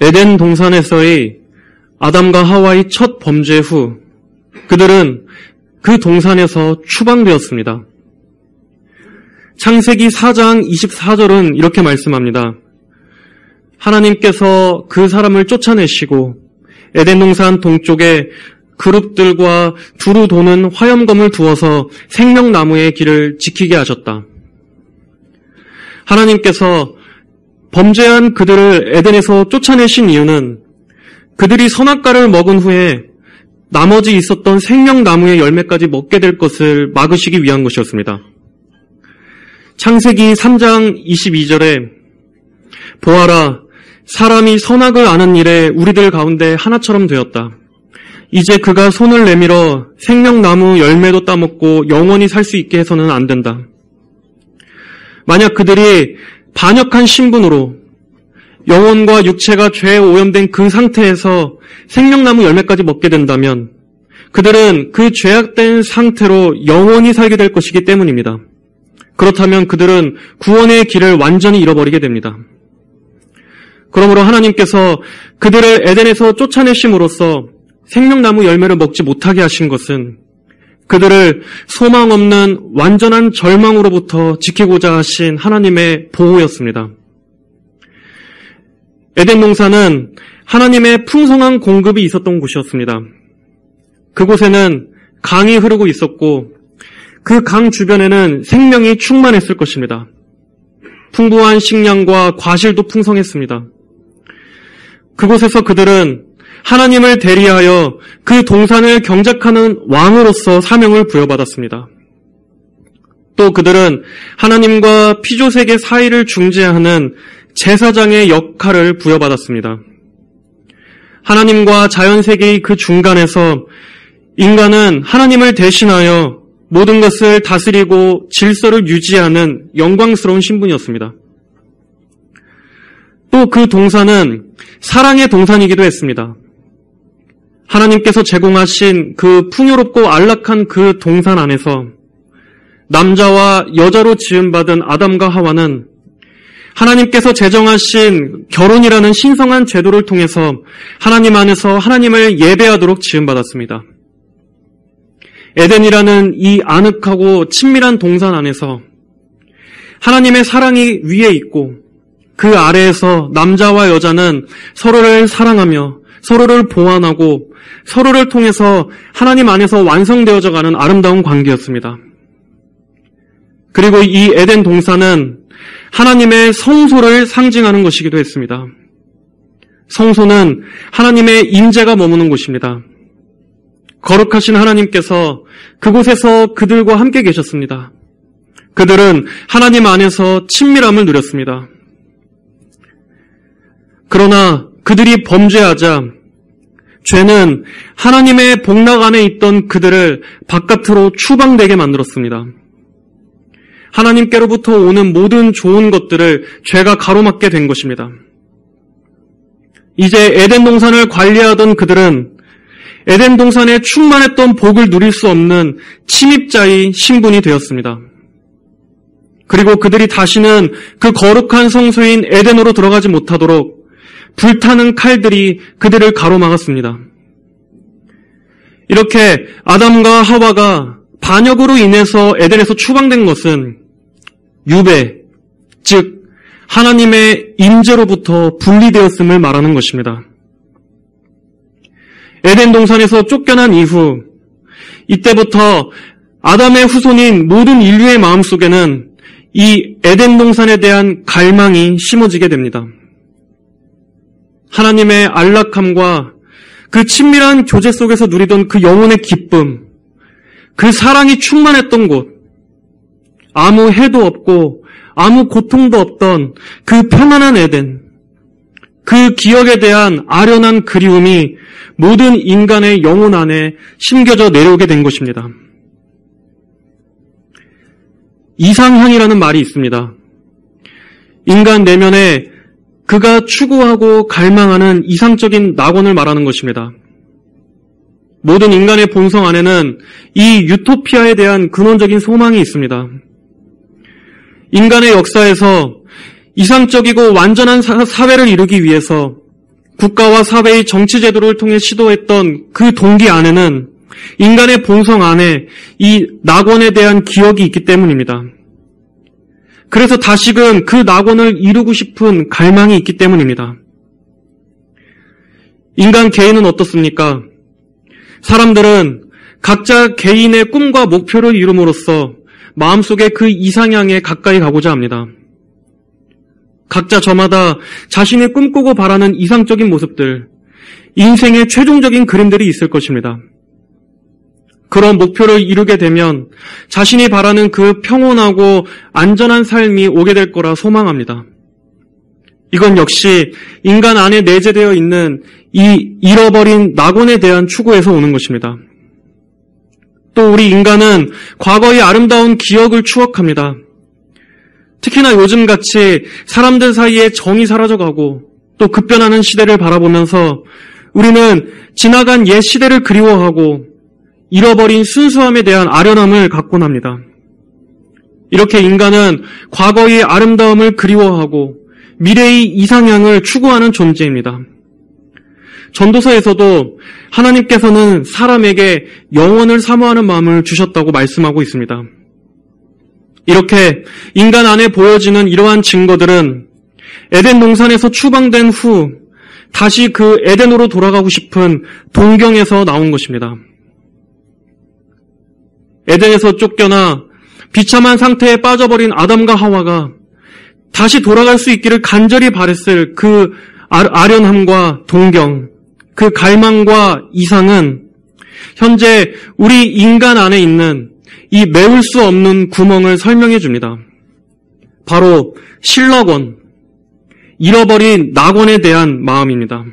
에덴 동산에서의 아담과 하와의 첫 범죄 후 그들은 그 동산에서 추방되었습니다. 창세기 4장 24절은 이렇게 말씀합니다. 하나님께서 그 사람을 쫓아내시고 에덴 동산 동쪽에 그룹들과 두루 도는 화염검을 두어서 생명나무의 길을 지키게 하셨다. 하나님께서 범죄한 그들을 에덴에서 쫓아내신 이유는 그들이 선악과를 먹은 후에 나머지 있었던 생명나무의 열매까지 먹게 될 것을 막으시기 위한 것이었습니다. 창세기 3장 22절에 보아라, 사람이 선악을 아는 일에 우리들 가운데 하나처럼 되었다. 이제 그가 손을 내밀어 생명나무 열매도 따먹고 영원히 살 수 있게 해서는 안 된다. 만약 그들이 반역한 신분으로 영혼과 육체가 죄에 오염된 그 상태에서 생명나무 열매까지 먹게 된다면 그들은 그 죄악된 상태로 영원히 살게 될 것이기 때문입니다. 그렇다면 그들은 구원의 길을 완전히 잃어버리게 됩니다. 그러므로 하나님께서 그들을 에덴에서 쫓아내심으로써 생명나무 열매를 먹지 못하게 하신 것은 그들을 소망 없는 완전한 절망으로부터 지키고자 하신 하나님의 보호였습니다. 에덴 동산은 하나님의 풍성한 공급이 있었던 곳이었습니다. 그곳에는 강이 흐르고 있었고 그 강 주변에는 생명이 충만했을 것입니다. 풍부한 식량과 과실도 풍성했습니다. 그곳에서 그들은 하나님을 대리하여 그 동산을 경작하는 왕으로서 사명을 부여받았습니다. 또 그들은 하나님과 피조세계 사이를 중재하는 제사장의 역할을 부여받았습니다. 하나님과 자연세계의 그 중간에서 인간은 하나님을 대신하여 모든 것을 다스리고 질서를 유지하는 영광스러운 신분이었습니다. 또 그 동산은 사랑의 동산이기도 했습니다. 하나님께서 제공하신 그 풍요롭고 안락한 그 동산 안에서 남자와 여자로 지음받은 아담과 하와는 하나님께서 제정하신 결혼이라는 신성한 제도를 통해서 하나님 안에서 하나님을 예배하도록 지음받았습니다. 에덴이라는 이 아늑하고 친밀한 동산 안에서 하나님의 사랑이 위에 있고 그 아래에서 남자와 여자는 서로를 사랑하며 서로를 보완하고 서로를 통해서 하나님 안에서 완성되어져 가는 아름다운 관계였습니다. 그리고 이 에덴 동산은 하나님의 성소를 상징하는 것이기도 했습니다. 성소는 하나님의 임재가 머무는 곳입니다. 거룩하신 하나님께서 그곳에서 그들과 함께 계셨습니다. 그들은 하나님 안에서 친밀함을 누렸습니다. 그러나 그들이 범죄하자 죄는 하나님의 복락 안에 있던 그들을 바깥으로 추방되게 만들었습니다. 하나님께로부터 오는 모든 좋은 것들을 죄가 가로막게 된 것입니다. 이제 에덴 동산을 관리하던 그들은 에덴 동산에 충만했던 복을 누릴 수 없는 침입자의 신분이 되었습니다. 그리고 그들이 다시는 그 거룩한 성소인 에덴으로 들어가지 못하도록 불타는 칼들이 그들을 가로막았습니다. 이렇게 아담과 하와가 반역으로 인해서 에덴에서 추방된 것은 유배, 즉 하나님의 임재로부터 분리되었음을 말하는 것입니다. 에덴 동산에서 쫓겨난 이후 이때부터 아담의 후손인 모든 인류의 마음속에는 이 에덴 동산에 대한 갈망이 심어지게 됩니다. 하나님의 안락함과 그 친밀한 교제 속에서 누리던 그 영혼의 기쁨, 그 사랑이 충만했던 곳, 아무 해도 없고 아무 고통도 없던 그 편안한 에덴, 그 기억에 대한 아련한 그리움이 모든 인간의 영혼 안에 심겨져 내려오게 된 것입니다. 이상향이라는 말이 있습니다. 인간 내면에 그가 추구하고 갈망하는 이상적인 낙원을 말하는 것입니다. 모든 인간의 본성 안에는 이 유토피아에 대한 근원적인 소망이 있습니다. 인간의 역사에서 이상적이고 완전한 사회를 이루기 위해서 국가와 사회의 정치 제도를 통해 시도했던 그 동기 안에는 인간의 본성 안에 이 낙원에 대한 기억이 있기 때문입니다. 그래서 다시금 그 낙원을 이루고 싶은 갈망이 있기 때문입니다. 인간 개인은 어떻습니까? 사람들은 각자 개인의 꿈과 목표를 이룸으로써 마음속에 그 이상향에 가까이 가고자 합니다. 각자 저마다 자신이 꿈꾸고 바라는 이상적인 모습들, 인생의 최종적인 그림들이 있을 것입니다. 그런 목표를 이루게 되면 자신이 바라는 그 평온하고 안전한 삶이 오게 될 거라 소망합니다. 이건 역시 인간 안에 내재되어 있는 이 잃어버린 낙원에 대한 추구에서 오는 것입니다. 또 우리 인간은 과거의 아름다운 기억을 추억합니다. 특히나 요즘같이 사람들 사이에 정이 사라져가고 또 급변하는 시대를 바라보면서 우리는 지나간 옛 시대를 그리워하고 잃어버린 순수함에 대한 아련함을 갖곤 합니다. 이렇게 인간은 과거의 아름다움을 그리워하고 미래의 이상향을 추구하는 존재입니다. 전도서에서도 하나님께서는 사람에게 영원을 사모하는 마음을 주셨다고 말씀하고 있습니다. 이렇게 인간 안에 보여지는 이러한 증거들은 에덴 동산에서 추방된 후 다시 그 에덴으로 돌아가고 싶은 동경에서 나온 것입니다. 에덴에서 쫓겨나 비참한 상태에 빠져버린 아담과 하와가 다시 돌아갈 수 있기를 간절히 바랬을 그 아련함과 동경, 그 갈망과 이상은 현재 우리 인간 안에 있는 이 메울 수 없는 구멍을 설명해 줍니다. 바로 실럭원, 잃어버린 낙원에 대한 마음입니다.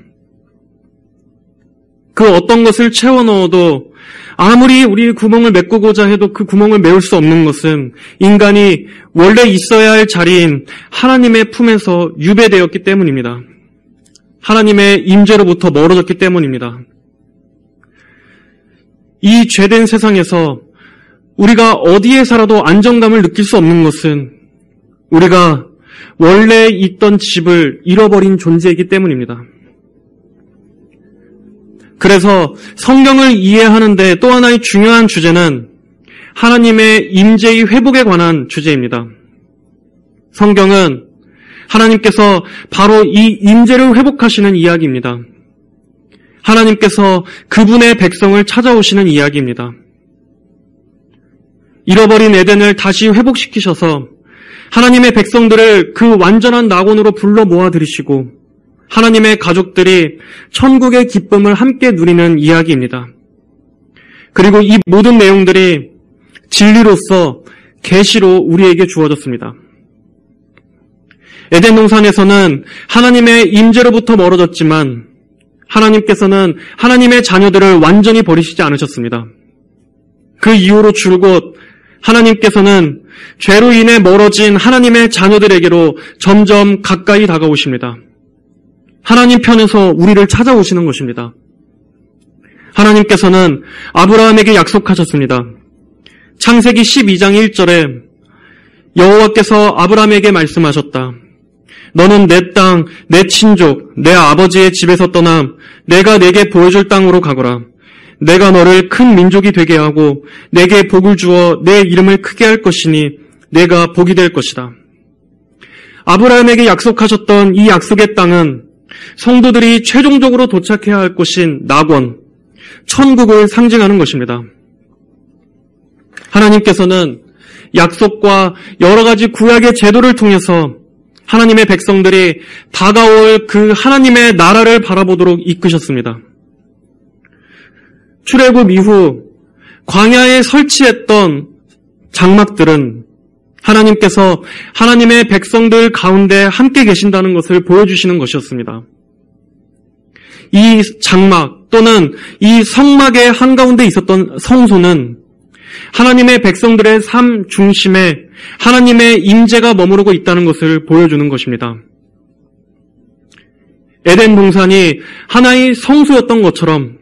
그 어떤 것을 채워 넣어도 아무리 우리 구멍을 메꾸고자 해도 그 구멍을 메울 수 없는 것은 인간이 원래 있어야 할 자리인 하나님의 품에서 유배되었기 때문입니다. 하나님의 임재로부터 멀어졌기 때문입니다. 이 죄된 세상에서 우리가 어디에 살아도 안정감을 느낄 수 없는 것은 우리가 원래 있던 집을 잃어버린 존재이기 때문입니다. 그래서 성경을 이해하는데 또 하나의 중요한 주제는 하나님의 임재의 회복에 관한 주제입니다. 성경은 하나님께서 바로 이 임재를 회복하시는 이야기입니다. 하나님께서 그분의 백성을 찾아오시는 이야기입니다. 잃어버린 에덴을 다시 회복시키셔서 하나님의 백성들을 그 완전한 낙원으로 불러 모아들이시고 하나님의 가족들이 천국의 기쁨을 함께 누리는 이야기입니다. 그리고 이 모든 내용들이 진리로서 계시로 우리에게 주어졌습니다. 에덴 동산에서는 하나님의 임재로부터 멀어졌지만 하나님께서는 하나님의 자녀들을 완전히 버리시지 않으셨습니다. 그 이후로 줄곧 하나님께서는 죄로 인해 멀어진 하나님의 자녀들에게로 점점 가까이 다가오십니다. 하나님 편에서 우리를 찾아오시는 것입니다. 하나님께서는 아브라함에게 약속하셨습니다. 창세기 12장 1절에 여호와께서 아브라함에게 말씀하셨다. 너는 내 땅, 내 친족, 내 아버지의 집에서 떠나 내가 내게 보여줄 땅으로 가거라. 내가 너를 큰 민족이 되게 하고 내게 복을 주어 내 이름을 크게 할 것이니 내가 복이 될 것이다. 아브라함에게 약속하셨던 이 약속의 땅은 성도들이 최종적으로 도착해야 할 곳인 낙원, 천국을 상징하는 것입니다. 하나님께서는 약속과 여러 가지 구약의 제도를 통해서 하나님의 백성들이 다가올 그 하나님의 나라를 바라보도록 이끄셨습니다. 출애굽 이후 광야에 설치했던 장막들은 하나님께서 하나님의 백성들 가운데 함께 계신다는 것을 보여주시는 것이었습니다. 이 장막 또는 이 성막의 한가운데 있었던 성소는 하나님의 백성들의 삶 중심에 하나님의 임재가 머무르고 있다는 것을 보여주는 것입니다. 에덴 동산이 하나의 성소였던 것처럼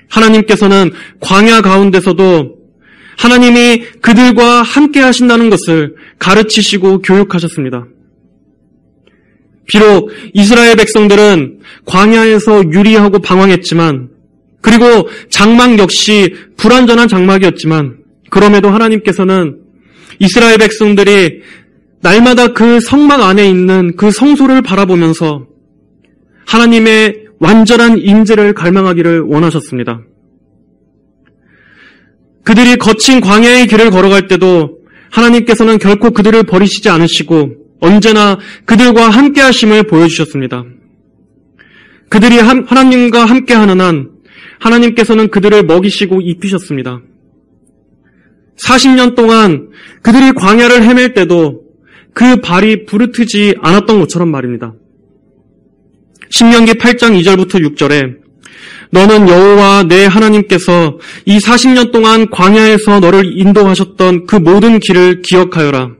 하나님께서는 광야 가운데서도 하나님이 그들과 함께 하신다는 것을 가르치시고 교육하셨습니다. 비록 이스라엘 백성들은 광야에서 유리하고 방황했지만, 그리고 장막 역시 불완전한 장막이었지만, 그럼에도 하나님께서는 이스라엘 백성들이 날마다 그 성막 안에 있는 그 성소를 바라보면서 하나님의 완전한 임재를 갈망하기를 원하셨습니다. 그들이 거친 광야의 길을 걸어갈 때도 하나님께서는 결코 그들을 버리시지 않으시고 언제나 그들과 함께 하심을 보여주셨습니다. 그들이 하나님과 함께 하는 한 하나님께서는 그들을 먹이시고 입히셨습니다. 40년 동안 그들이 광야를 헤맬 때도 그 발이 부르트지 않았던 것처럼 말입니다. 신명기 8장 2절부터 6절에 너는 여호와 내 하나님께서 이 40년 동안 광야에서 너를 인도하셨던 그 모든 길을 기억하여라.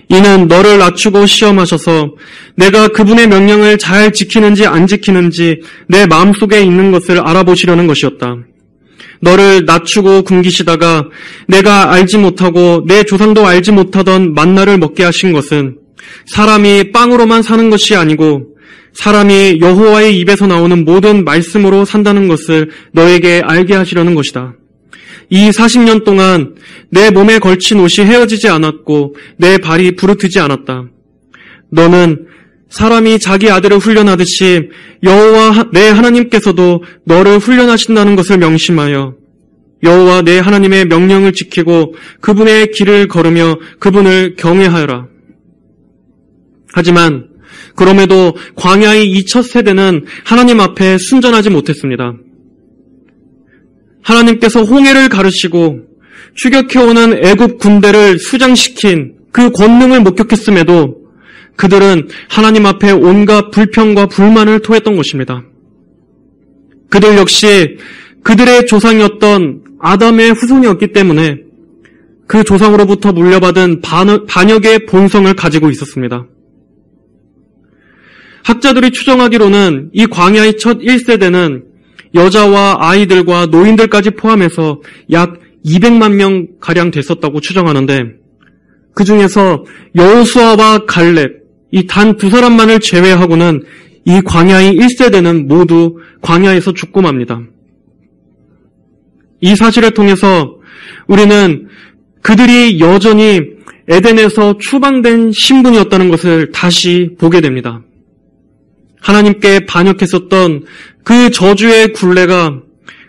이는 너를 낮추고 시험하셔서 내가 그분의 명령을 잘 지키는지 안 지키는지 내 마음속에 있는 것을 알아보시려는 것이었다. 너를 낮추고 굶기시다가 내가 알지 못하고 내 조상도 알지 못하던 만나를 먹게 하신 것은 사람이 빵으로만 사는 것이 아니고 사람이 여호와의 입에서 나오는 모든 말씀으로 산다는 것을 너에게 알게 하시려는 것이다. 이 40년 동안 내 몸에 걸친 옷이 헤어지지 않았고 내 발이 부르트지 않았다. 너는 사람이 자기 아들을 훈련하듯이 여호와 내 하나님께서도 너를 훈련하신다는 것을 명심하여 여호와 내 하나님의 명령을 지키고 그분의 길을 걸으며 그분을 경외하여라. 하지만 그럼에도 광야의 이 첫 세대는 하나님 앞에 순전하지 못했습니다. 하나님께서 홍해를 가르시고 추격해오는 애굽 군대를 수장시킨 그 권능을 목격했음에도 그들은 하나님 앞에 온갖 불평과 불만을 토했던 것입니다. 그들 역시 그들의 조상이었던 아담의 후손이었기 때문에 그 조상으로부터 물려받은 반역의 본성을 가지고 있었습니다. 학자들이 추정하기로는 이 광야의 첫 1세대는 여자와 아이들과 노인들까지 포함해서 약 200만 명가량 됐었다고 추정하는데 그 중에서 여호수아와 갈렙, 이 단 두 사람만을 제외하고는 이 광야의 1세대는 모두 광야에서 죽고 맙니다. 이 사실을 통해서 우리는 그들이 여전히 에덴에서 추방된 신분이었다는 것을 다시 보게 됩니다. 하나님께 반역했었던 그 저주의 굴레가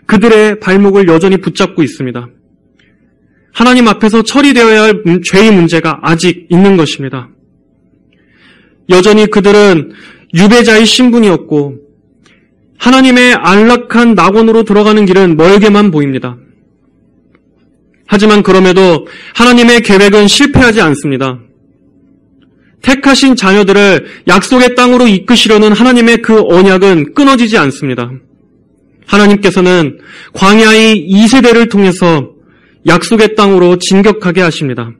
그들의 발목을 여전히 붙잡고 있습니다. 하나님 앞에서 처리되어야 할 죄의 문제가 아직 있는 것입니다. 여전히 그들은 유배자의 신분이었고 하나님의 안락한 낙원으로 들어가는 길은 멀게만 보입니다. 하지만 그럼에도 하나님의 계획은 실패하지 않습니다. 택하신 자녀들을 약속의 땅으로 이끄시려는 하나님의 그 언약은 끊어지지 않습니다. 하나님께서는 광야의 2세대를 통해서 약속의 땅으로 진격하게 하십니다.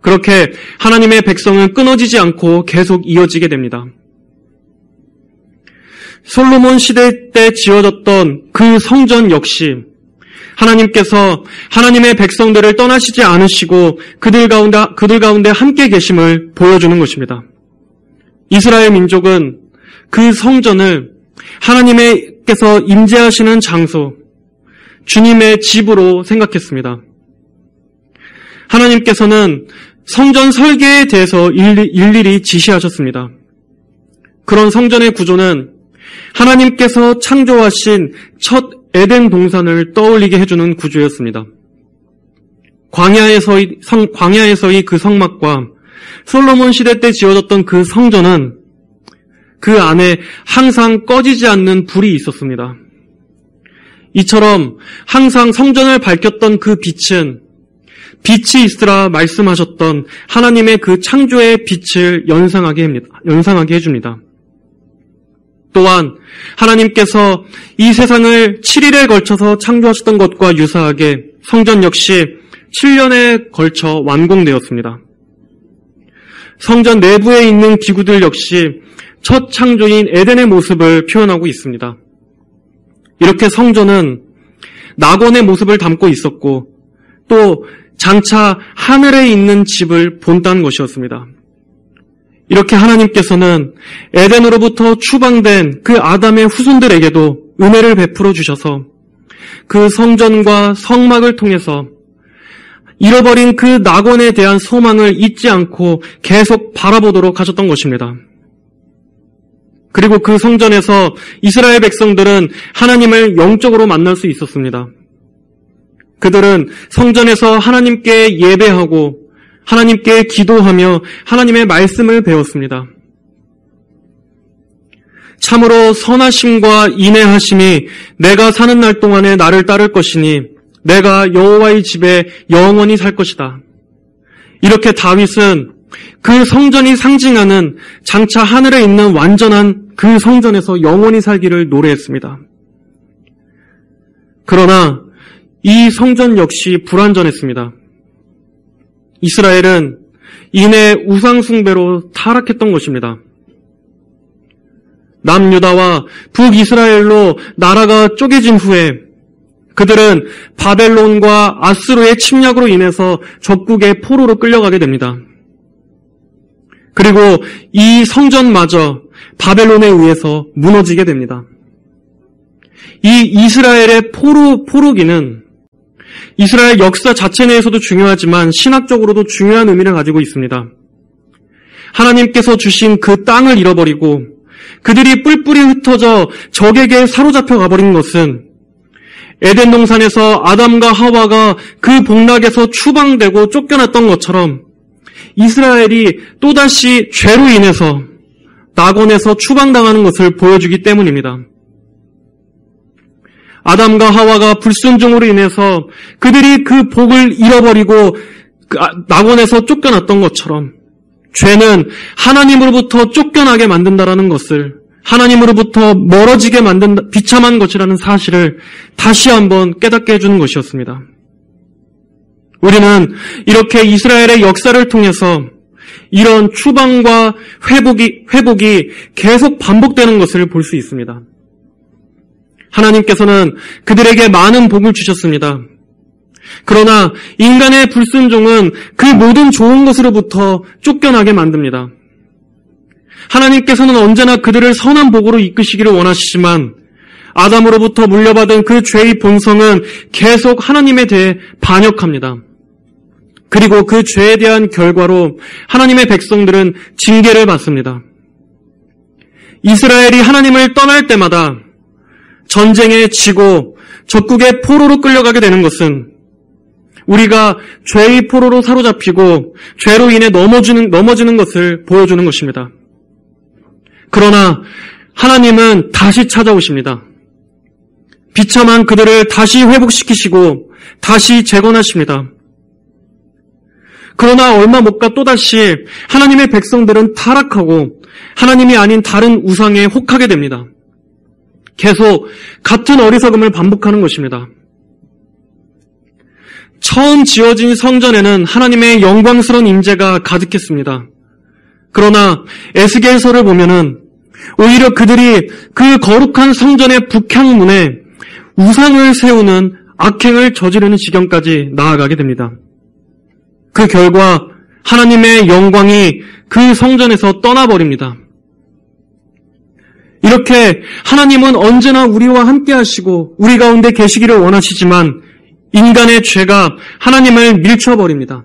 그렇게 하나님의 백성은 끊어지지 않고 계속 이어지게 됩니다. 솔로몬 시대 때 지어졌던 그 성전 역시 하나님께서 하나님의 백성들을 떠나시지 않으시고 그들 가운데 함께 계심을 보여주는 것입니다. 이스라엘 민족은 그 성전을 하나님께서 임재하시는 장소, 주님의 집으로 생각했습니다. 하나님께서는 성전 설계에 대해서 일일이 지시하셨습니다. 그런 성전의 구조는 하나님께서 창조하신 첫 에덴 동산을 떠올리게 해주는 구조였습니다. 광야에서의 그 성막과 솔로몬 시대 때 지어졌던 그 성전은 그 안에 항상 꺼지지 않는 불이 있었습니다. 이처럼 항상 성전을 밝혔던 그 빛은 빛이 있으라 말씀하셨던 하나님의 그 창조의 빛을 연상하게 해줍니다. 또한 하나님께서 이 세상을 7일에 걸쳐서 창조하셨던 것과 유사하게 성전 역시 7년에 걸쳐 완공되었습니다. 성전 내부에 있는 기구들 역시 첫 창조인 에덴의 모습을 표현하고 있습니다. 이렇게 성전은 낙원의 모습을 담고 있었고 또 장차 하늘에 있는 집을 본다는 것이었습니다. 이렇게 하나님께서는 에덴으로부터 추방된 그 아담의 후손들에게도 은혜를 베풀어 주셔서 그 성전과 성막을 통해서 잃어버린 그 낙원에 대한 소망을 잊지 않고 계속 바라보도록 하셨던 것입니다. 그리고 그 성전에서 이스라엘 백성들은 하나님을 영적으로 만날 수 있었습니다. 그들은 성전에서 하나님께 예배하고 하나님께 기도하며 하나님의 말씀을 배웠습니다. 참으로 선하심과 인애하심이 내가 사는 날 동안에 나를 따를 것이니 내가 여호와의 집에 영원히 살 것이다. 이렇게 다윗은 그 성전이 상징하는 장차 하늘에 있는 완전한 그 성전에서 영원히 살기를 노래했습니다. 그러나 이 성전 역시 불완전했습니다. 이스라엘은 이내 우상 숭배로 타락했던 것입니다. 남유다와 북이스라엘로 나라가 쪼개진 후에 그들은 바벨론과 아수르의 침략으로 인해서 적국의 포로로 끌려가게 됩니다. 그리고 이 성전마저 바벨론에 의해서 무너지게 됩니다. 이 이스라엘의 포로기는 이스라엘 역사 자체 내에서도 중요하지만 신학적으로도 중요한 의미를 가지고 있습니다. 하나님께서 주신 그 땅을 잃어버리고 그들이 뿔뿔이 흩어져 적에게 사로잡혀 가버린 것은 에덴 동산에서 아담과 하와가 그 복락에서 추방되고 쫓겨났던 것처럼 이스라엘이 또다시 죄로 인해서 낙원에서 추방당하는 것을 보여주기 때문입니다. 아담과 하와가 불순종으로 인해서 그들이 그 복을 잃어버리고 낙원에서 쫓겨났던 것처럼 죄는 하나님으로부터 쫓겨나게 만든다라는 것을, 하나님으로부터 멀어지게 만든다, 비참한 것이라는 사실을 다시 한번 깨닫게 해주는 것이었습니다. 우리는 이렇게 이스라엘의 역사를 통해서 이런 추방과 회복이 계속 반복되는 것을 볼 수 있습니다. 하나님께서는 그들에게 많은 복을 주셨습니다. 그러나 인간의 불순종은 그 모든 좋은 것으로부터 쫓겨나게 만듭니다. 하나님께서는 언제나 그들을 선한 복으로 이끄시기를 원하시지만 아담으로부터 물려받은 그 죄의 본성은 계속 하나님에 대해 반역합니다. 그리고 그 죄에 대한 결과로 하나님의 백성들은 징계를 받습니다. 이스라엘이 하나님을 떠날 때마다 전쟁에 지고 적국의 포로로 끌려가게 되는 것은 우리가 죄의 포로로 사로잡히고 죄로 인해 넘어지는 것을 보여주는 것입니다. 그러나 하나님은 다시 찾아오십니다. 비참한 그들을 다시 회복시키시고 다시 재건하십니다. 그러나 얼마 못 가 또다시 하나님의 백성들은 타락하고 하나님이 아닌 다른 우상에 혹하게 됩니다. 계속 같은 어리석음을 반복하는 것입니다. 처음 지어진 성전에는 하나님의 영광스러운 임재가 가득했습니다. 그러나 에스겔서를 보면은 오히려 그들이 그 거룩한 성전의 북향문에 우상을 세우는 악행을 저지르는 지경까지 나아가게 됩니다. 그 결과 하나님의 영광이 그 성전에서 떠나버립니다. 이렇게 하나님은 언제나 우리와 함께 하시고 우리 가운데 계시기를 원하시지만 인간의 죄가 하나님을 밀쳐버립니다.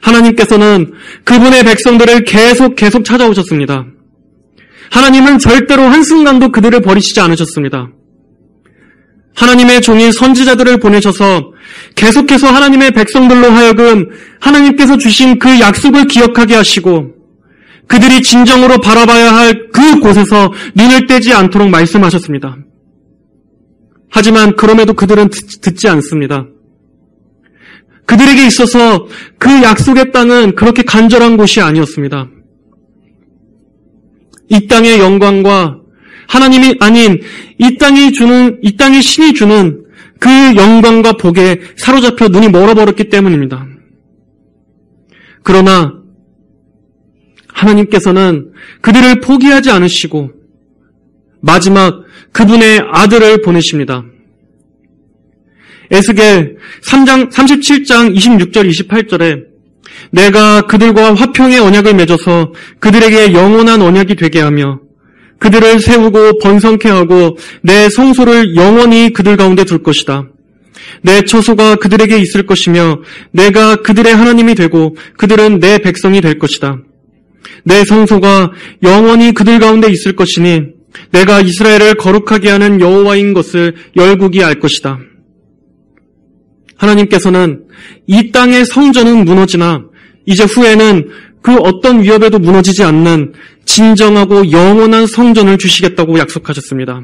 하나님께서는 그분의 백성들을 계속 찾아오셨습니다. 하나님은 절대로 한순간도 그들을 버리시지 않으셨습니다. 하나님의 종인 선지자들을 보내셔서 계속해서 하나님의 백성들로 하여금 하나님께서 주신 그 약속을 기억하게 하시고 그들이 진정으로 바라봐야 할 그곳에서 눈을 떼지 않도록 말씀하셨습니다. 하지만 그럼에도 그들은 듣지 않습니다. 그들에게 있어서 그 약속의 땅은 그렇게 간절한 곳이 아니었습니다. 이 땅의 영광과 하나님이 아닌 이 땅의 신이 주는 그 영광과 복에 사로잡혀 눈이 멀어버렸기 때문입니다. 그러나 하나님께서는 그들을 포기하지 않으시고 마지막 그분의 아들을 보내십니다. 에스겔 37장 26절 28절에 내가 그들과 화평의 언약을 맺어서 그들에게 영원한 언약이 되게 하며 그들을 세우고 번성케 하고 내 성소를 영원히 그들 가운데 둘 것이다. 내 처소가 그들에게 있을 것이며 내가 그들의 하나님이 되고 그들은 내 백성이 될 것이다. 내 성소가 영원히 그들 가운데 있을 것이니 내가 이스라엘을 거룩하게 하는 여호와인 것을 열국이 알 것이다. 하나님께서는 이 땅의 성전은 무너지나 이제 후에는 그 어떤 위협에도 무너지지 않는 진정하고 영원한 성전을 주시겠다고 약속하셨습니다.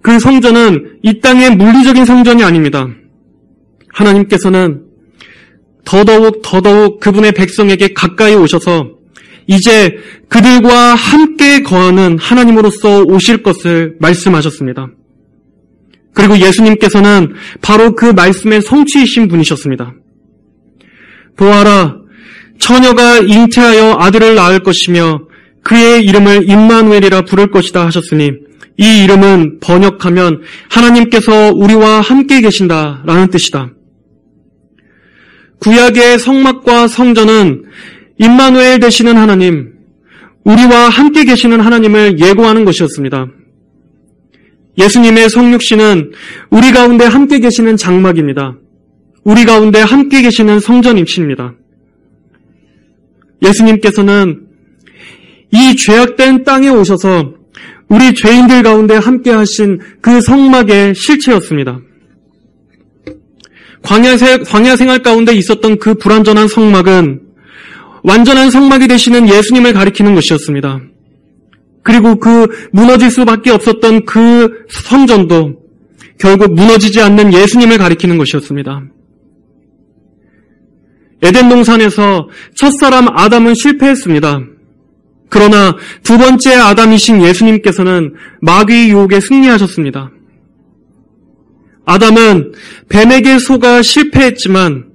그 성전은 이 땅의 물리적인 성전이 아닙니다. 하나님께서는 더더욱 그분의 백성에게 가까이 오셔서 이제 그들과 함께 거하는 하나님으로서 오실 것을 말씀하셨습니다. 그리고 예수님께서는 바로 그 말씀의 성취이신 분이셨습니다. 보아라, 처녀가 잉태하여 아들을 낳을 것이며 그의 이름을 임마누엘이라 부를 것이다 하셨으니 이 이름은 번역하면 하나님께서 우리와 함께 계신다라는 뜻이다. 구약의 성막과 성전은 임마누엘 되시는 하나님, 우리와 함께 계시는 하나님을 예고하는 것이었습니다. 예수님의 성육신은 우리 가운데 함께 계시는 장막입니다. 우리 가운데 함께 계시는 성전임십니다. 예수님께서는 이 죄악된 땅에 오셔서 우리 죄인들 가운데 함께 하신 그 성막의 실체였습니다. 광야 생활 가운데 있었던 그 불완전한 성막은 완전한 성막이 되시는 예수님을 가리키는 것이었습니다. 그리고 그 무너질 수밖에 없었던 그 성전도 결국 무너지지 않는 예수님을 가리키는 것이었습니다. 에덴 동산에서 첫사람 아담은 실패했습니다. 그러나 두 번째 아담이신 예수님께서는 마귀의 유혹에 승리하셨습니다. 아담은 뱀에게 속아 실패했지만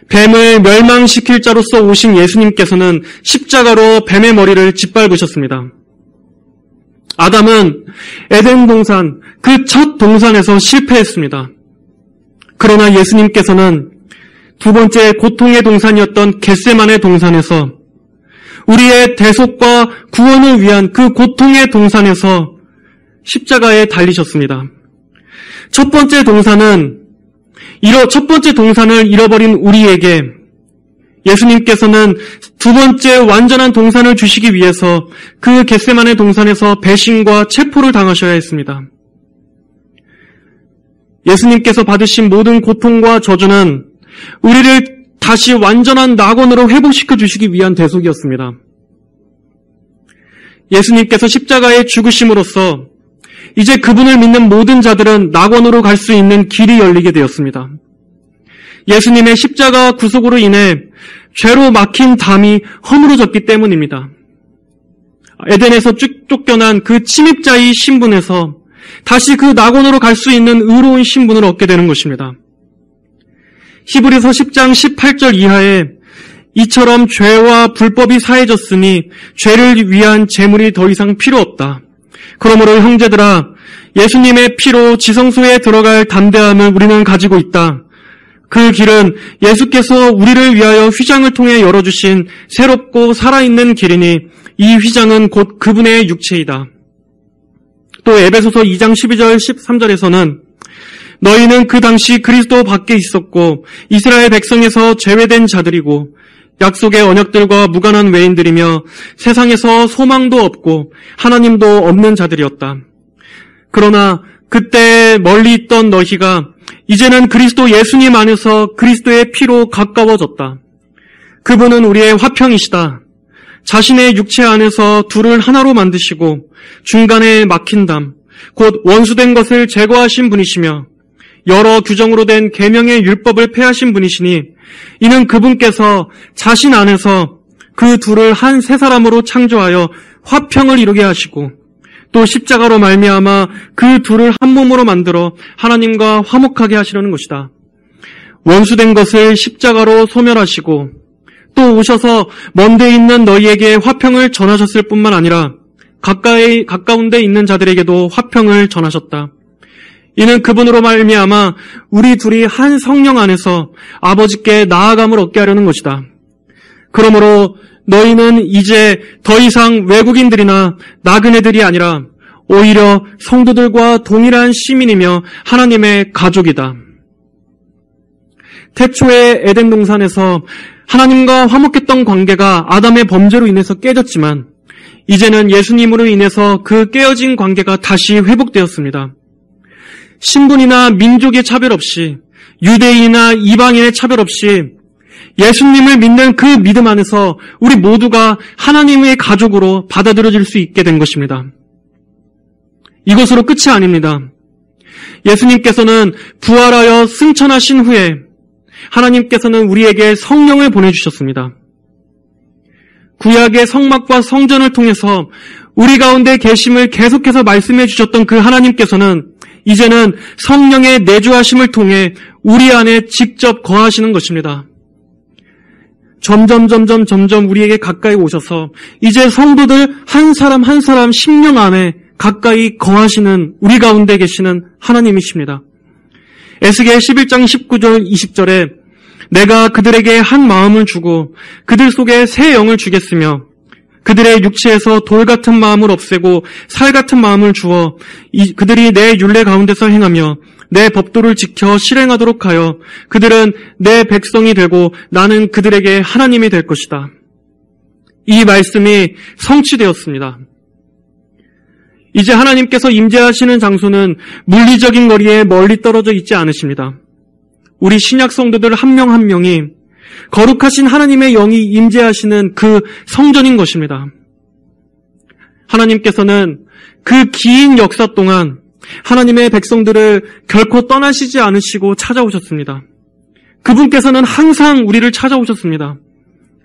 뱀을 멸망시킬 자로서 오신 예수님께서는 십자가로 뱀의 머리를 짓밟으셨습니다. 아담은 에덴 동산, 그 첫 동산에서 실패했습니다. 그러나 예수님께서는 두 번째 고통의 동산이었던 겟세마네 동산에서 우리의 대속과 구원을 위한 그 고통의 동산에서 십자가에 달리셨습니다. 첫 번째 동산을 잃어버린 우리에게 예수님께서는 두 번째 완전한 동산을 주시기 위해서 그 겟세마네 동산에서 배신과 체포를 당하셔야 했습니다. 예수님께서 받으신 모든 고통과 저주는 우리를 다시 완전한 낙원으로 회복시켜 주시기 위한 대속이었습니다. 예수님께서 십자가에 죽으심으로써 이제 그분을 믿는 모든 자들은 낙원으로 갈 수 있는 길이 열리게 되었습니다. 예수님의 십자가 구속으로 인해 죄로 막힌 담이 허물어졌기 때문입니다. 에덴에서 쫓겨난 그 침입자의 신분에서 다시 그 낙원으로 갈 수 있는 의로운 신분을 얻게 되는 것입니다. 히브리서 10장 18절 이하에 이처럼 죄와 불법이 사해졌으니 죄를 위한 제물이 더 이상 필요 없다. 그러므로 형제들아, 예수님의 피로 지성소에 들어갈 담대함을 우리는 가지고 있다. 그 길은 예수께서 우리를 위하여 휘장을 통해 열어주신 새롭고 살아있는 길이니 이 휘장은 곧 그분의 육체이다. 또 에베소서 2장 12절 13절에서는 너희는 그 당시 그리스도 밖에 있었고 이스라엘 백성에서 제외된 자들이고 약속의 언약들과 무관한 외인들이며 세상에서 소망도 없고 하나님도 없는 자들이었다. 그러나 그때 멀리 있던 너희가 이제는 그리스도 예수님 안에서 그리스도의 피로 가까워졌다. 그분은 우리의 화평이시다. 자신의 육체 안에서 둘을 하나로 만드시고 중간에 막힌 담, 곧 원수된 것을 제거하신 분이시며 여러 규정으로 된 계명의 율법을 폐하신 분이시니 이는 그분께서 자신 안에서 그 둘을 한 세 사람으로 창조하여 화평을 이루게 하시고 또 십자가로 말미암아 그 둘을 한 몸으로 만들어 하나님과 화목하게 하시려는 것이다. 원수된 것을 십자가로 소멸하시고 또 오셔서 먼데 있는 너희에게 화평을 전하셨을 뿐만 아니라 가까운 데 있는 자들에게도 화평을 전하셨다. 이는 그분으로 말미암아 우리 둘이 한 성령 안에서 아버지께 나아감을 얻게 하려는 것이다. 그러므로 너희는 이제 더 이상 외국인들이나 나그네들이 아니라 오히려 성도들과 동일한 시민이며 하나님의 가족이다. 태초의 에덴 동산에서 하나님과 화목했던 관계가 아담의 범죄로 인해서 깨졌지만 이제는 예수님으로 인해서 그 깨어진 관계가 다시 회복되었습니다. 신분이나 민족의 차별 없이, 유대인이나 이방인의 차별 없이 예수님을 믿는 그 믿음 안에서 우리 모두가 하나님의 가족으로 받아들여질 수 있게 된 것입니다. 이것으로 끝이 아닙니다. 예수님께서는 부활하여 승천하신 후에 하나님께서는 우리에게 성령을 보내주셨습니다. 구약의 성막과 성전을 통해서 우리 가운데 계심을 계속해서 말씀해 주셨던 그 하나님께서는 이제는 성령의 내주하심을 통해 우리 안에 직접 거하시는 것입니다. 점점 우리에게 가까이 오셔서 이제 성도들 한 사람 한 사람 심령 안에 가까이 거하시는 우리 가운데 계시는 하나님이십니다. 에스겔 11장 19절 20절에 내가 그들에게 한 마음을 주고 그들 속에 새 영을 주겠으며 그들의 육체에서 돌 같은 마음을 없애고 살 같은 마음을 주어 그들이 내 율례 가운데서 행하며 내 법도를 지켜 실행하도록 하여 그들은 내 백성이 되고 나는 그들에게 하나님이 될 것이다. 이 말씀이 성취되었습니다. 이제 하나님께서 임재하시는 장소는 물리적인 거리에 멀리 떨어져 있지 않으십니다. 우리 신약 성도들 한 명 한 명이 거룩하신 하나님의 영이 임재하시는 그 성전인 것입니다. 하나님께서는 그 긴 역사 동안 하나님의 백성들을 결코 떠나시지 않으시고 찾아오셨습니다. 그분께서는 항상 우리를 찾아오셨습니다.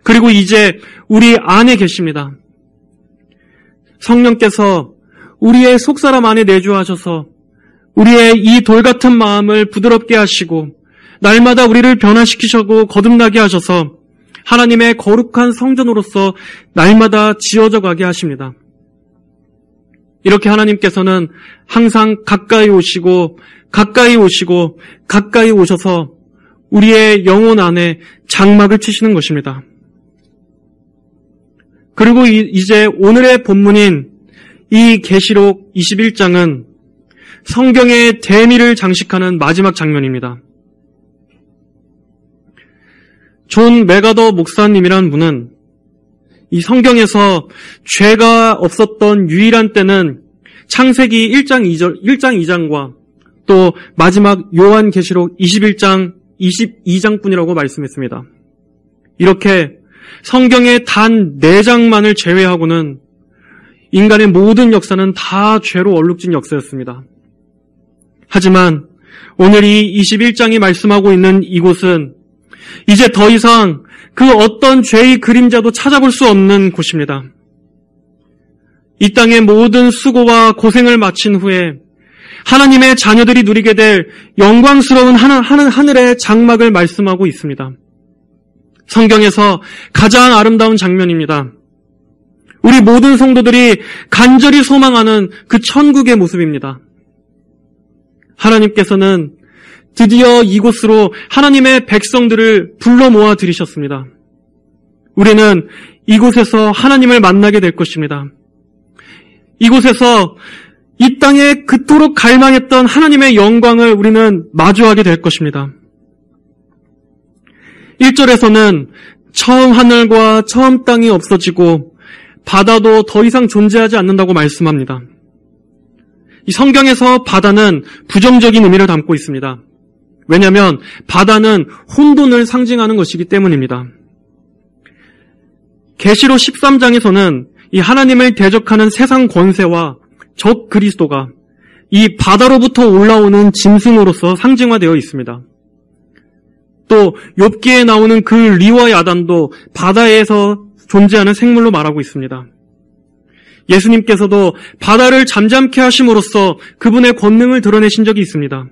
그리고 이제 우리 안에 계십니다. 성령께서 우리의 속사람 안에 내주하셔서 우리의 이 돌같은 마음을 부드럽게 하시고 날마다 우리를 변화시키시고 거듭나게 하셔서 하나님의 거룩한 성전으로서 날마다 지어져 가게 하십니다. 이렇게 하나님께서는 항상 가까이 오시고 오셔서 우리의 영혼 안에 장막을 치시는 것입니다. 그리고 이제 오늘의 본문인 이 계시록 21장은 성경의 대미를 장식하는 마지막 장면입니다. 존 메가더 목사님이란 분은 이 성경에서 죄가 없었던 유일한 때는 창세기 1장 2장과 또 마지막 요한계시록 21장 22장뿐이라고 말씀했습니다. 이렇게 성경의 단 4장만을 제외하고는 인간의 모든 역사는 다 죄로 얼룩진 역사였습니다. 하지만 오늘 이 21장이 말씀하고 있는 이곳은 이제 더 이상 그 어떤 죄의 그림자도 찾아볼 수 없는 곳입니다. 이 땅의 모든 수고와 고생을 마친 후에 하나님의 자녀들이 누리게 될 영광스러운 하늘의 장막을 말씀하고 있습니다. 성경에서 가장 아름다운 장면입니다. 우리 모든 성도들이 간절히 소망하는 그 천국의 모습입니다. 하나님께서는 드디어 이곳으로 하나님의 백성들을 불러 모아 들이셨습니다. 우리는 이곳에서 하나님을 만나게 될 것입니다. 이곳에서 이 땅에 그토록 갈망했던 하나님의 영광을 우리는 마주하게 될 것입니다. 1절에서는 처음 하늘과 처음 땅이 없어지고 바다도 더 이상 존재하지 않는다고 말씀합니다. 이 성경에서 바다는 부정적인 의미를 담고 있습니다. 왜냐하면 바다는 혼돈을 상징하는 것이기 때문입니다. 계시록 13장에서는 이 하나님을 대적하는 세상 권세와 적 그리스도가 이 바다로부터 올라오는 짐승으로서 상징화되어 있습니다. 또 욥기에 나오는 그 리와 야단도 바다에서 존재하는 생물로 말하고 있습니다. 예수님께서도 바다를 잠잠케 하심으로써 그분의 권능을 드러내신 적이 있습니다.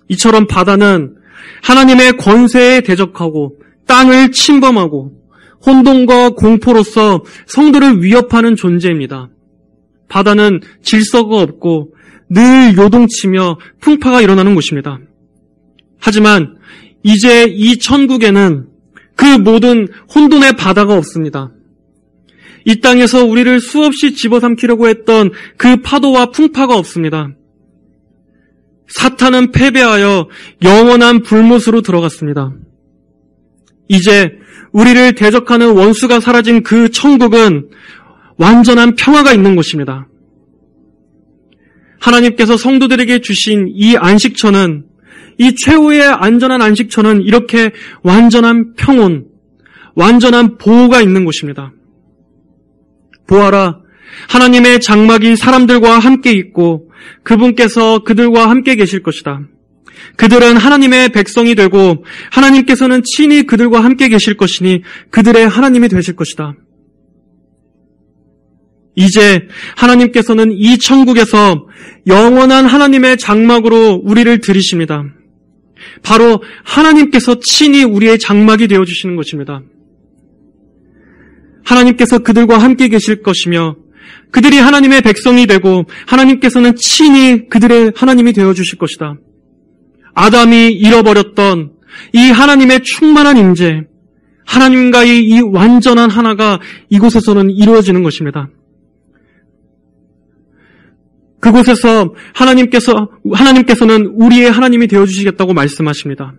이처럼 바다는 하나님의 권세에 대적하고 땅을 침범하고 혼돈과 공포로서 성도를 위협하는 존재입니다. 바다는 질서가 없고 늘 요동치며 풍파가 일어나는 곳입니다. 하지만 이제 이 천국에는 그 모든 혼돈의 바다가 없습니다. 이 땅에서 우리를 수없이 집어삼키려고 했던 그 파도와 풍파가 없습니다. 사탄은 패배하여 영원한 불못으로 들어갔습니다. 이제 우리를 대적하는 원수가 사라진 그 천국은 완전한 평화가 있는 곳입니다. 하나님께서 성도들에게 주신 이 안식처는, 이 최후의 안전한 안식처는 이렇게 완전한 평온, 완전한 보호가 있는 곳입니다. 보아라, 하나님의 장막이 사람들과 함께 있고 그분께서 그들과 함께 계실 것이다. 그들은 하나님의 백성이 되고 하나님께서는 친히 그들과 함께 계실 것이니 그들의 하나님이 되실 것이다. 이제 하나님께서는 이 천국에서 영원한 하나님의 장막으로 우리를 들이십니다. 바로 하나님께서 친히 우리의 장막이 되어주시는 것입니다. 하나님께서 그들과 함께 계실 것이며 그들이 하나님의 백성이 되고 하나님께서는 친히 그들의 하나님이 되어주실 것이다. 아담이 잃어버렸던 이 하나님의 충만한 임재, 하나님과의 이 완전한 하나가 이곳에서는 이루어지는 것입니다. 그곳에서 하나님께서는 우리의 하나님이 되어주시겠다고 말씀하십니다.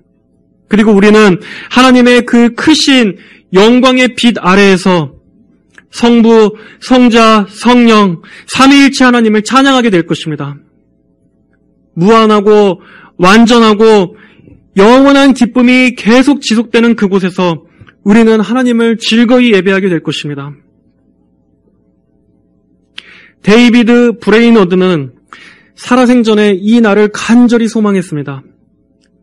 그리고 우리는 하나님의 그 크신 영광의 빛 아래에서 성부, 성자, 성령, 삼위일체 하나님을 찬양하게 될 것입니다. 무한하고 완전하고 영원한 기쁨이 계속 지속되는 그곳에서 우리는 하나님을 즐거이 예배하게 될 것입니다. 데이비드 브레이너드는 살아생전에 이 날을 간절히 소망했습니다.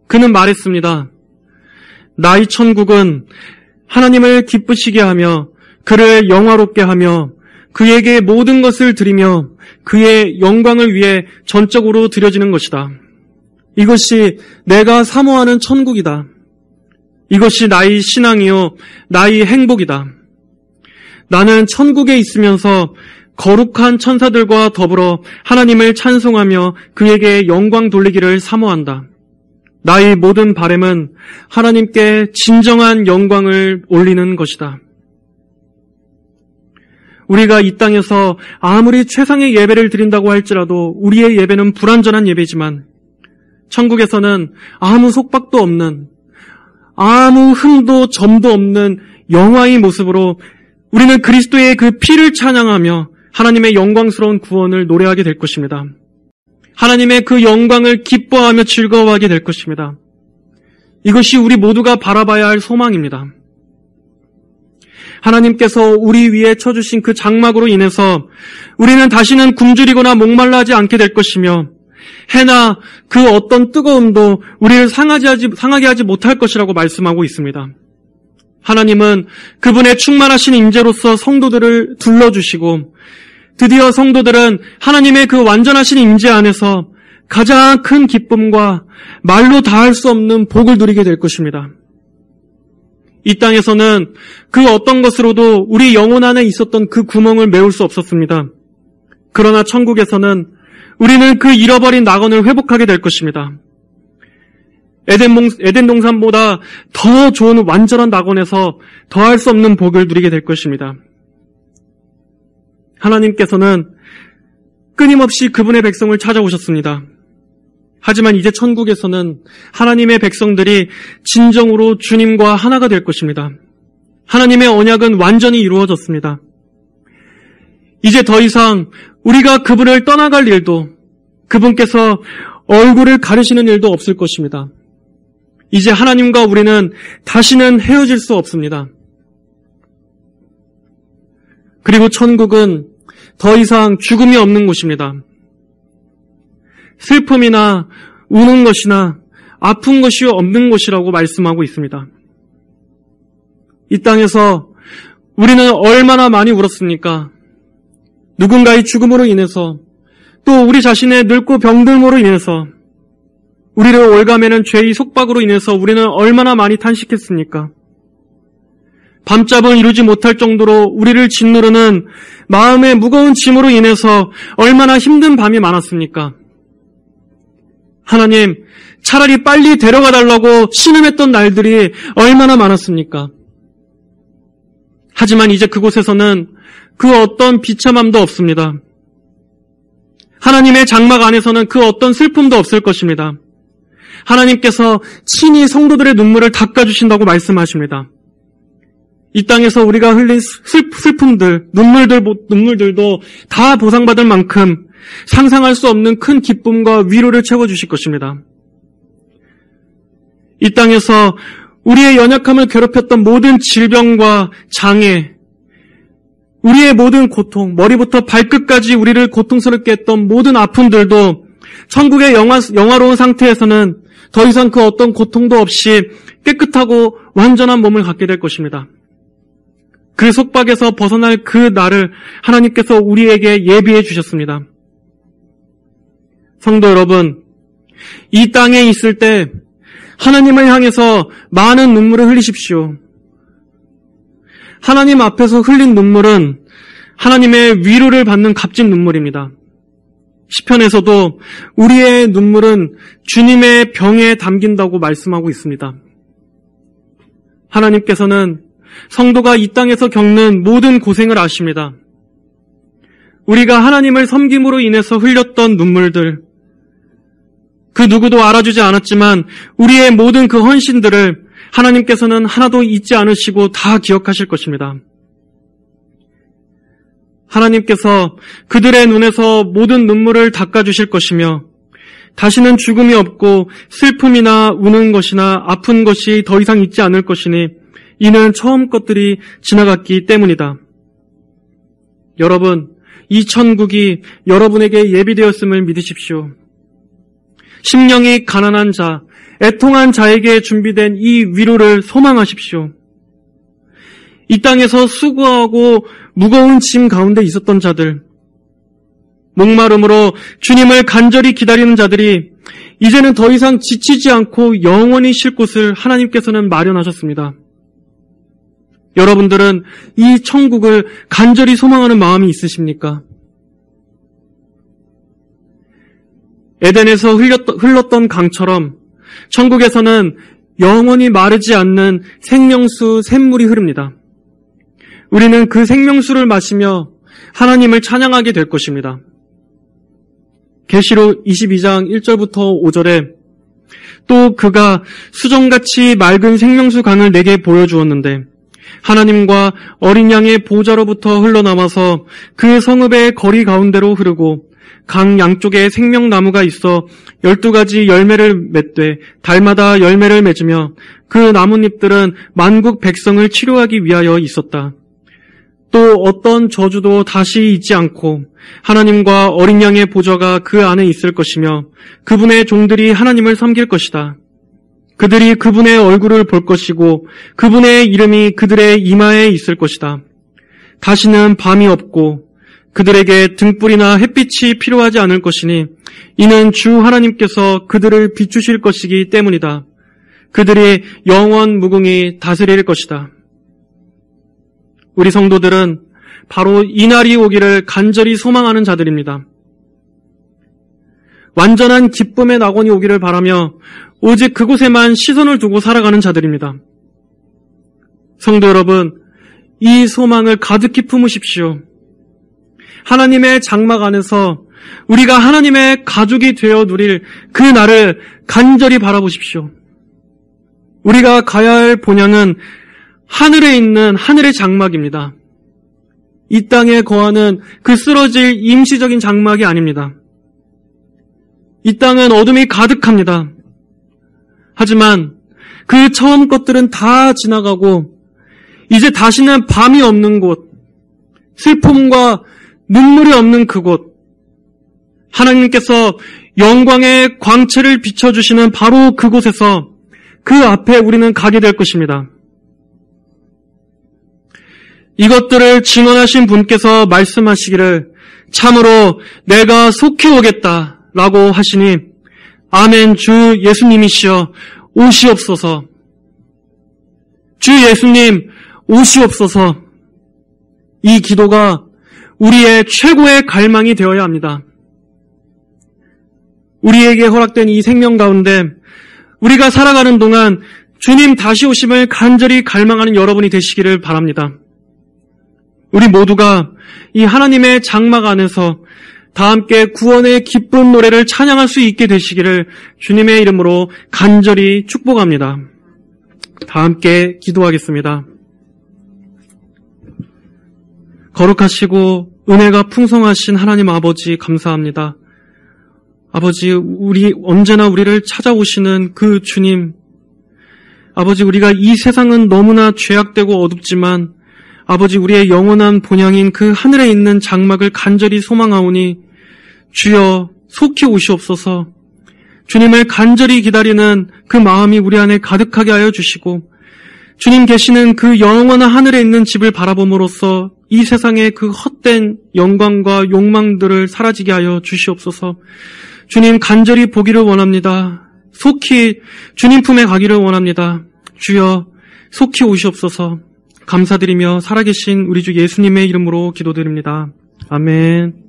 그는 말했습니다. 나의 천국은 하나님을 기쁘시게 하며 그를 영화롭게 하며 그에게 모든 것을 드리며 그의 영광을 위해 전적으로 드려지는 것이다. 이것이 내가 사모하는 천국이다. 이것이 나의 신앙이요 나의 행복이다. 나는 천국에 있으면서 거룩한 천사들과 더불어 하나님을 찬송하며 그에게 영광 돌리기를 사모한다. 나의 모든 바람은 하나님께 진정한 영광을 올리는 것이다. 우리가 이 땅에서 아무리 최상의 예배를 드린다고 할지라도 우리의 예배는 불완전한 예배지만 천국에서는 아무 속박도 없는, 아무 흠도 점도 없는 영화의 모습으로 우리는 그리스도의 그 피를 찬양하며 하나님의 영광스러운 구원을 노래하게 될 것입니다. 하나님의 그 영광을 기뻐하며 즐거워하게 될 것입니다. 이것이 우리 모두가 바라봐야 할 소망입니다. 하나님께서 우리 위에 쳐주신 그 장막으로 인해서 우리는 다시는 굶주리거나 목말라하지 않게 될 것이며 해나 그 어떤 뜨거움도 우리를 상하게 하지 못할 것이라고 말씀하고 있습니다. 하나님은 그분의 충만하신 임재로서 성도들을 둘러주시고 드디어 성도들은 하나님의 그 완전하신 임재 안에서 가장 큰 기쁨과 말로 다할 수 없는 복을 누리게 될 것입니다. 이 땅에서는 그 어떤 것으로도 우리 영혼 안에 있었던 그 구멍을 메울 수 없었습니다. 그러나 천국에서는 우리는 그 잃어버린 낙원을 회복하게 될 것입니다. 에덴 동산보다 더 좋은 완전한 낙원에서 더할 수 없는 복을 누리게 될 것입니다. 하나님께서는 끊임없이 그분의 백성을 찾아오셨습니다. 하지만 이제 천국에서는 하나님의 백성들이 진정으로 주님과 하나가 될 것입니다. 하나님의 언약은 완전히 이루어졌습니다. 이제 더 이상 우리가 그분을 떠나갈 일도, 그분께서 얼굴을 가리시는 일도 없을 것입니다. 이제 하나님과 우리는 다시는 헤어질 수 없습니다. 그리고 천국은 더 이상 죽음이 없는 곳입니다. 슬픔이나 우는 것이나 아픈 것이 없는 곳이라고 말씀하고 있습니다. 이 땅에서 우리는 얼마나 많이 울었습니까? 누군가의 죽음으로 인해서, 또 우리 자신의 늙고 병들므로 인해서, 우리를 올가매는 죄의 속박으로 인해서 우리는 얼마나 많이 탄식했습니까? 밤잠을 이루지 못할 정도로 우리를 짓누르는 마음의 무거운 짐으로 인해서 얼마나 힘든 밤이 많았습니까? 하나님, 차라리 빨리 데려가 달라고 신음했던 날들이 얼마나 많았습니까? 하지만 이제 그곳에서는 그 어떤 비참함도 없습니다. 하나님의 장막 안에서는 그 어떤 슬픔도 없을 것입니다. 하나님께서 친히 성도들의 눈물을 닦아주신다고 말씀하십니다. 이 땅에서 우리가 흘린 슬픔들, 눈물들도 다 보상받을 만큼 상상할 수 없는 큰 기쁨과 위로를 채워주실 것입니다. 이 땅에서 우리의 연약함을 괴롭혔던 모든 질병과 장애, 우리의 모든 고통, 머리부터 발끝까지 우리를 고통스럽게 했던 모든 아픔들도 천국의 영화로운 상태에서는 더 이상 그 어떤 고통도 없이 깨끗하고 완전한 몸을 갖게 될 것입니다. 그 속박에서 벗어날 그 날을 하나님께서 우리에게 예비해 주셨습니다. 성도 여러분, 이 땅에 있을 때 하나님을 향해서 많은 눈물을 흘리십시오. 하나님 앞에서 흘린 눈물은 하나님의 위로를 받는 값진 눈물입니다. 시편에서도 우리의 눈물은 주님의 병에 담긴다고 말씀하고 있습니다. 하나님께서는 성도가 이 땅에서 겪는 모든 고생을 아십니다. 우리가 하나님을 섬김으로 인해서 흘렸던 눈물들, 그 누구도 알아주지 않았지만 우리의 모든 그 헌신들을 하나님께서는 하나도 잊지 않으시고 다 기억하실 것입니다. 하나님께서 그들의 눈에서 모든 눈물을 닦아주실 것이며 다시는 죽음이 없고 슬픔이나 우는 것이나 아픈 것이 더 이상 있지 않을 것이니 이는 처음 것들이 지나갔기 때문이다. 여러분, 이 천국이 여러분에게 예비되었음을 믿으십시오. 심령이 가난한 자, 애통한 자에게 준비된 이 위로를 소망하십시오. 이 땅에서 수고하고 무거운 짐 가운데 있었던 자들, 목마름으로 주님을 간절히 기다리는 자들이 이제는 더 이상 지치지 않고 영원히 쉴 곳을 하나님께서는 마련하셨습니다. 여러분들은 이 천국을 간절히 소망하는 마음이 있으십니까? 에덴에서 흘렀던 강처럼 천국에서는 영원히 마르지 않는 생명수 샘물이 흐릅니다. 우리는 그 생명수를 마시며 하나님을 찬양하게 될 것입니다. 계시록 22장 1절부터 5절에 또 그가 수정같이 맑은 생명수 강을 내게 보여주었는데 하나님과 어린 양의 보좌로부터 흘러나와서 그 성읍의 거리 가운데로 흐르고 강 양쪽에 생명나무가 있어 12가지 열매를 맺되 달마다 열매를 맺으며 그 나뭇잎들은 만국 백성을 치료하기 위하여 있었다. 또 어떤 저주도 다시 있지 않고 하나님과 어린 양의 보좌가 그 안에 있을 것이며 그분의 종들이 하나님을 섬길 것이다. 그들이 그분의 얼굴을 볼 것이고 그분의 이름이 그들의 이마에 있을 것이다. 다시는 밤이 없고 그들에게 등불이나 햇빛이 필요하지 않을 것이니 이는 주 하나님께서 그들을 비추실 것이기 때문이다. 그들이 영원 무궁히 다스릴 것이다. 우리 성도들은 바로 이 날이 오기를 간절히 소망하는 자들입니다. 완전한 기쁨의 낙원이 오기를 바라며 오직 그곳에만 시선을 두고 살아가는 자들입니다. 성도 여러분, 이 소망을 가득히 품으십시오. 하나님의 장막 안에서 우리가 하나님의 가족이 되어 누릴 그 날을 간절히 바라보십시오. 우리가 가야 할 본향은 하늘에 있는 하늘의 장막입니다. 이 땅에 거하는 그 쓰러질 임시적인 장막이 아닙니다. 이 땅은 어둠이 가득합니다. 하지만 그 처음 것들은 다 지나가고 이제 다시는 밤이 없는 곳, 슬픔과 눈물이 없는 그곳, 하나님께서 영광의 광채를 비춰주시는 바로 그곳에서 그 앞에 우리는 가게 될 것입니다. 이것들을 증언하신 분께서 말씀하시기를 참으로 내가 속히 오겠다 라고 하시니 아멘. 주 예수님이시여 오시옵소서. 주 예수님 오시옵소서. 이 기도가 우리의 최고의 갈망이 되어야 합니다. 우리에게 허락된 이 생명 가운데 우리가 살아가는 동안 주님 다시 오심을 간절히 갈망하는 여러분이 되시기를 바랍니다. 우리 모두가 이 하나님의 장막 안에서 다 함께 구원의 기쁜 노래를 찬양할 수 있게 되시기를 주님의 이름으로 간절히 축복합니다. 다 함께 기도하겠습니다. 거룩하시고 은혜가 풍성하신 하나님 아버지 감사합니다. 아버지, 언제나 우리를 찾아오시는 그 주님, 아버지, 우리가 이 세상은 너무나 죄악되고 어둡지만 아버지, 우리의 영원한 본향인 그 하늘에 있는 장막을 간절히 소망하오니 주여 속히 오시옵소서. 주님을 간절히 기다리는 그 마음이 우리 안에 가득하게 하여 주시고 주님 계시는 그 영원한 하늘에 있는 집을 바라봄으로써 이 세상의 그 헛된 영광과 욕망들을 사라지게 하여 주시옵소서. 주님 간절히 보기를 원합니다. 속히 주님 품에 가기를 원합니다. 주여 속히 오시옵소서. 감사드리며 살아계신 우리 주 예수님의 이름으로 기도드립니다. 아멘.